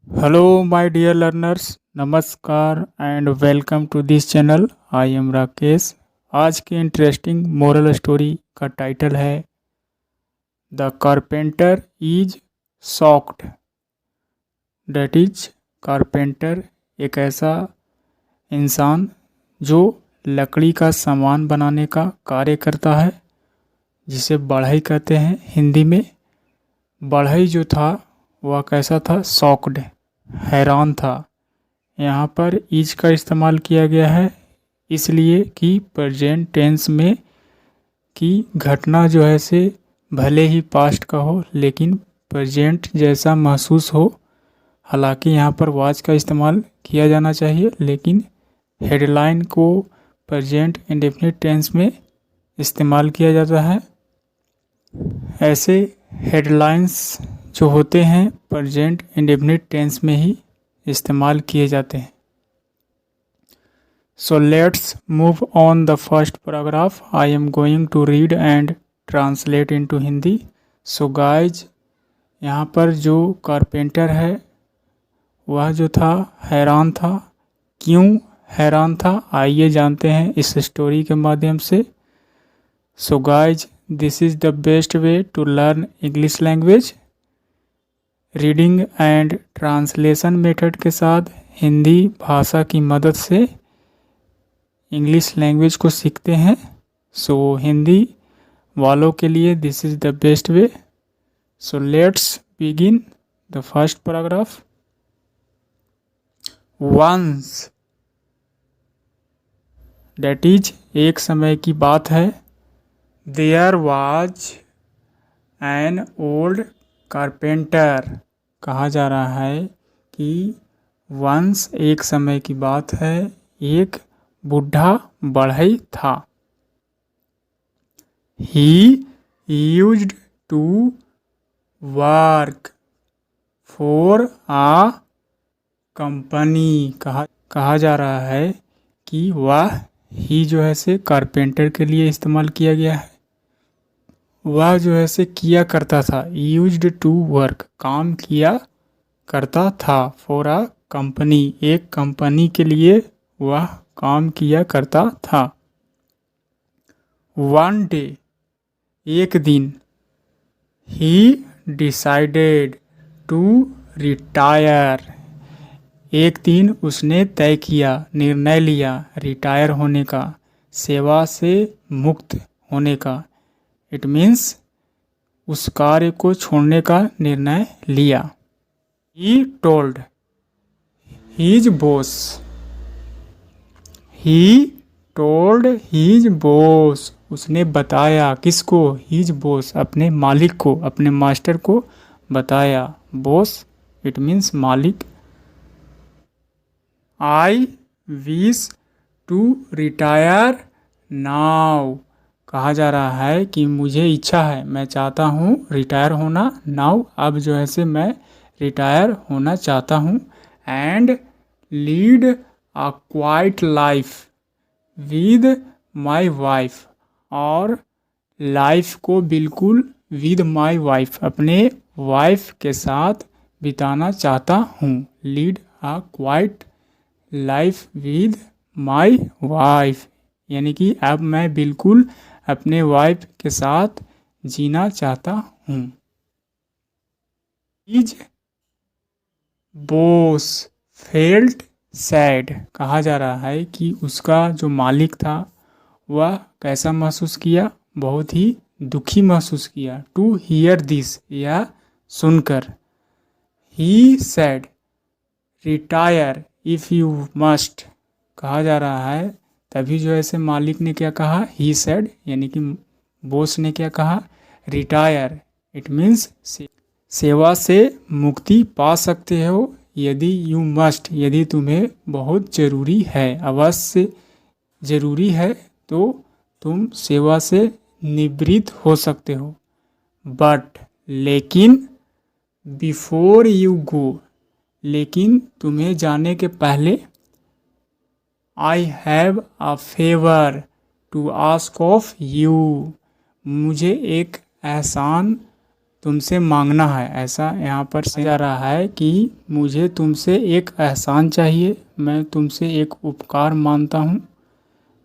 Hello, my dear learners. नमस्कार and welcome to this channel. I am Rakesh. आज की interesting moral story का title है the carpenter is shocked. That is carpenter एक ऐसा इंसान जो लकड़ी का सामान बनाने का कार्य करता है, जिसे बढ़ई कहते हैं हिंदी में. बढ़ई जो था वह कैसा था? शॉक्ड, हैरान था. यहाँ पर इज का इस्तेमाल किया गया है इसलिए कि प्रेजेंट टेंस में कि घटना जो है से भले ही पास्ट का हो लेकिन प्रेजेंट जैसा महसूस हो. हालांकि यहाँ पर वाज का इस्तेमाल किया जाना चाहिए, लेकिन हेडलाइन को प्रेजेंट इंडेफिनिट टेंस में इस्तेमाल किया जाता है. ऐसे हेडलाइंस जो होते हैं प्रेजेंट इंडेफिनिट टेंस में ही इस्तेमाल किए जाते हैं. So let's move on the first paragraph. I am going to read and translate into Hindi. So guys, यहाँ पर जो कारपेंटर है वह जो था हैरान था. क्यों हैरान था आइए जानते हैं इस स्टोरी के माध्यम से. So guys, this is the best way to learn English language. Reading and translation method के साथ हिंदी भाषा की मदद से इंग्लिश लैंग्वेज को सीखते हैं. सो हिंदी वालों के लिए this is the best way. So let's begin the first paragraph. Once, that is एक समय की बात है. There was an old carpenter. कहा जा रहा है कि वंस एक समय की बात है, एक बूढ़ा बढ़ई था. He used to work for a company. कहा जा रहा है कि वह ही जो है से कारपेंटर के लिए इस्तेमाल किया गया है. वह जो है से किया करता था. यूज्ड टू वर्क, काम किया करता था. फॉर अ कंपनी, एक कंपनी के लिए वह काम किया करता था. वन डे, एक दिन. He decided to retire. एक दिन उसने तय किया, निर्णय लिया रिटायर होने का, सेवा से मुक्त होने का. इट मीन्स उस कार्य को छोड़ने का निर्णय लिया. He told his boss. He told his boss, उसने बताया किसको? हीज बॉस, अपने मालिक को, अपने मास्टर को बताया. बॉस इट मीन्स मालिक. I wish to retire now. कहा जा रहा है कि मुझे इच्छा है, मैं चाहता हूँ रिटायर होना. नाउ, अब जो है से मैं रिटायर होना चाहता हूँ. And lead a quite life with my wife. और लाइफ को बिल्कुल विद माई वाइफ, अपने वाइफ के साथ बिताना चाहता हूँ. Lead a quite life with my wife, यानी कि अब मैं बिल्कुल अपने वाइफ के साथ जीना चाहता हूँ. Is boss felt sad. कहा जा रहा है कि उसका जो मालिक था वह कैसा महसूस किया? बहुत ही दुखी महसूस किया. टू हियर दिस, या सुनकर. He said retire if you must. कहा जा रहा है तभी जो है से मालिक ने क्या कहा? ही सैड, यानी कि बॉस ने क्या कहा? रिटायर. इट मीन्स सेवा से मुक्ति पा सकते हो यदि यू मस्ट, यदि तुम्हें बहुत ज़रूरी है, अवश्य ज़रूरी है तो तुम सेवा से निवृत्त हो सकते हो. बट, लेकिन. बिफोर यू गो, लेकिन तुम्हें जाने के पहले. I have a favour to ask of you. मुझे एक एहसान तुमसे मांगना है। ऐसा यहाँ पर से जा रहा है कि मुझे तुमसे एक एहसान चाहिए, मैं तुमसे एक उपकार मानता हूँ,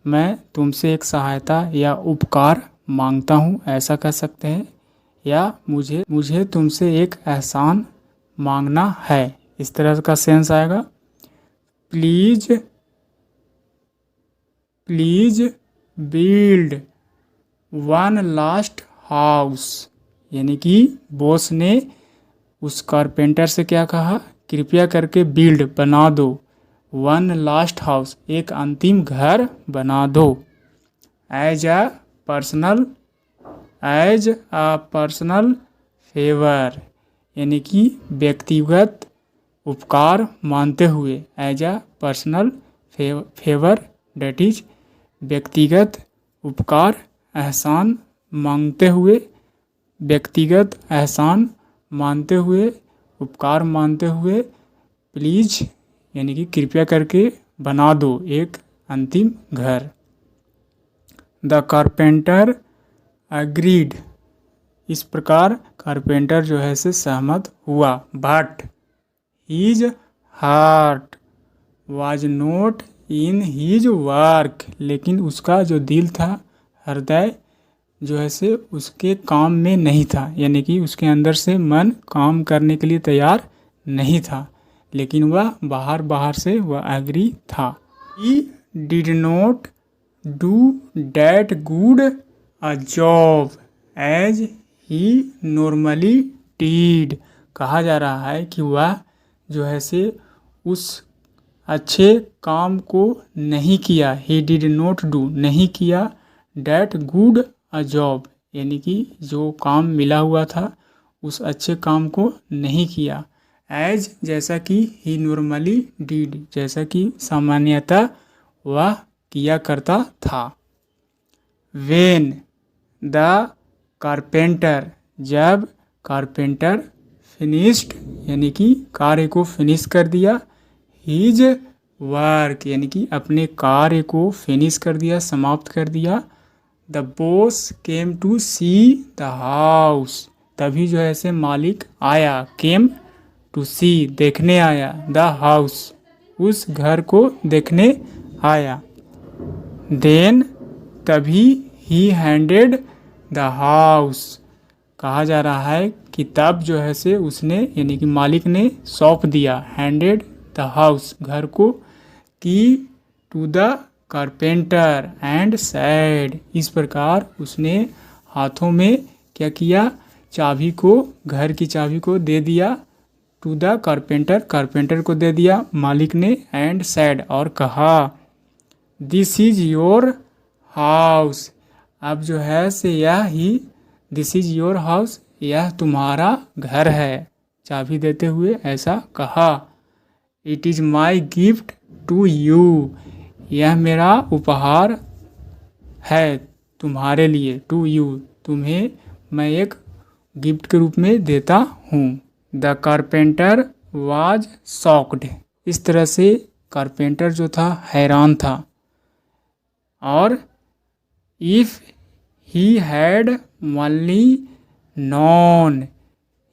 मैं तुमसे एक सहायता या उपकार मांगता हूँ, ऐसा कह सकते हैं। या मुझे मुझे तुमसे एक एहसान मांगना है, इस तरह का सेंस आएगा। Please please build one last house, यानी कि बॉस ने उस कारपेंटर से क्या कहा, कृपया करके बिल्ड बना दो, वन लास्ट हाउस एक अंतिम घर बना दो, एज अ पर्सनल फेवर, यानी कि व्यक्तिगत उपकार मानते हुए, as a personal favour that is व्यक्तिगत उपकार, एहसान मांगते हुए, व्यक्तिगत एहसान मानते हुए, उपकार मानते हुए, प्लीज यानी कि कृपया करके बना दो एक अंतिम घर। द कारपेंटर अग्रीड, इस प्रकार कारपेंटर जो है से सहमत हुआ। But his heart was not in his work, लेकिन उसका जो दिल था, हृदय जो है से उसके काम में नहीं था, यानी कि उसके अंदर से मन काम करने के लिए तैयार नहीं था, लेकिन वह बाहर से वह एग्री था। He did not do that good a job as he normally did, कहा जा रहा है कि वह जो है से उस अच्छे काम को नहीं किया, ही डिड नॉट डू नहीं किया, डैट गुड अ जॉब यानी कि जो काम मिला हुआ था उस अच्छे काम को नहीं किया, एज जैसा कि ही नॉर्मली डीड जैसा कि सामान्यतः वह किया करता था। वेन द कारपेंटर, जब कारपेंटर फिनिश्ड यानी कि कार्य को फिनिश कर दिया, हीज वर्क यानी कि अपने कार्य को फिनिश कर दिया, समाप्त कर दिया, the boss came to see the house, तभी जो है से मालिक आया, केम टू सी देखने आया, द हाउस उस घर को देखने आया, देन तभी ही हैंडेड द हाउस, कहा जा रहा है कि तब जो है से उसने यानी कि मालिक ने सौंप दिया, हैंडेड द हाउस घर को, key to the carpenter and said, इस प्रकार उसने हाथों में क्या किया, चाबी को, घर की चाबी को दे दिया, टू द कारपेंटर कारपेंटर को दे दिया मालिक ने, एंड सैड और कहा, दिस इज योर हाउस, अब जो है से यह ही, दिस इज योर हाउस यह तुम्हारा घर है, चाबी देते हुए ऐसा कहा, it is my gift to you, यह मेरा उपहार है तुम्हारे लिए, टू यू तुम्हें मैं एक गिफ्ट के रूप में देता हूँ। द कारपेंटर वाज शॉक्ड, इस तरह से कारपेंटर जो था हैरान था, और if he had only non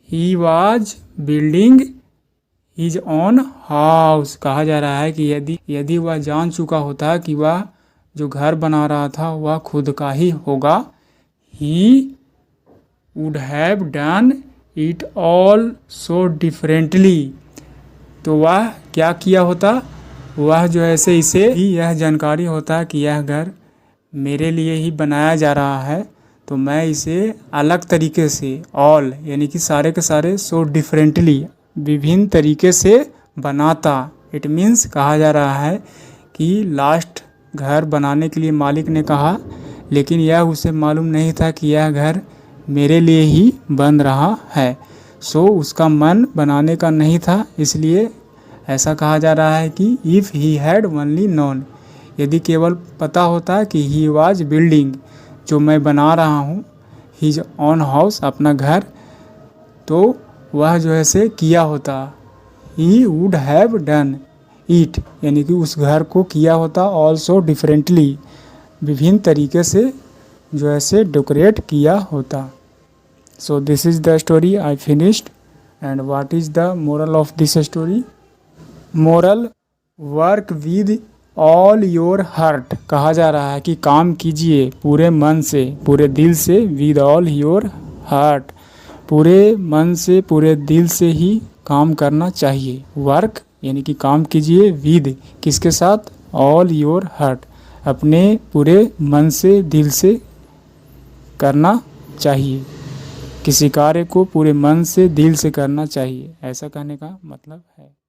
he was building his own house, कहा जा रहा है कि यदि वह जान चुका होता कि वह जो घर बना रहा था वह खुद का ही होगा, he would have done it all so differently, तो वह क्या किया होता, वह जो है से इसे ही यह जानकारी होता कि यह घर मेरे लिए ही बनाया जा रहा है, तो मैं इसे अलग तरीके से, ऑल यानी कि सारे के सारे, सो डिफरेंटली विभिन्न तरीके से बनाता, इट मीन्स कहा जा रहा है कि लास्ट घर बनाने के लिए मालिक ने कहा, लेकिन यह उसे मालूम नहीं था कि यह घर मेरे लिए ही बन रहा है, सो उसका मन बनाने का नहीं था, इसलिए ऐसा कहा जा रहा है कि if he had only non, यदि केवल पता होता कि ही वाज बिल्डिंग जो मैं बना रहा हूँ, हिज ऑन हाउस अपना घर, तो वह जो है से किया होता, he would have done it यानी कि उस घर को किया होता, ऑल्सो डिफरेंटली विभिन्न तरीके से जो है से डेकोरेट किया होता। So this is the story I finished. And what is the moral of this story? Moral: work with all your heart. कहा जा रहा है कि काम कीजिए पूरे मन से, पूरे दिल से। विद ऑल योर हार्ट, पूरे मन से, पूरे दिल से ही काम करना चाहिए। वर्क यानी कि काम कीजिए, विद किसके साथ? ऑल योर हार्ट, अपने पूरे मन से, दिल से करना चाहिए। किसी कार्य को पूरे मन से, दिल से करना चाहिए, ऐसा कहने का मतलब है।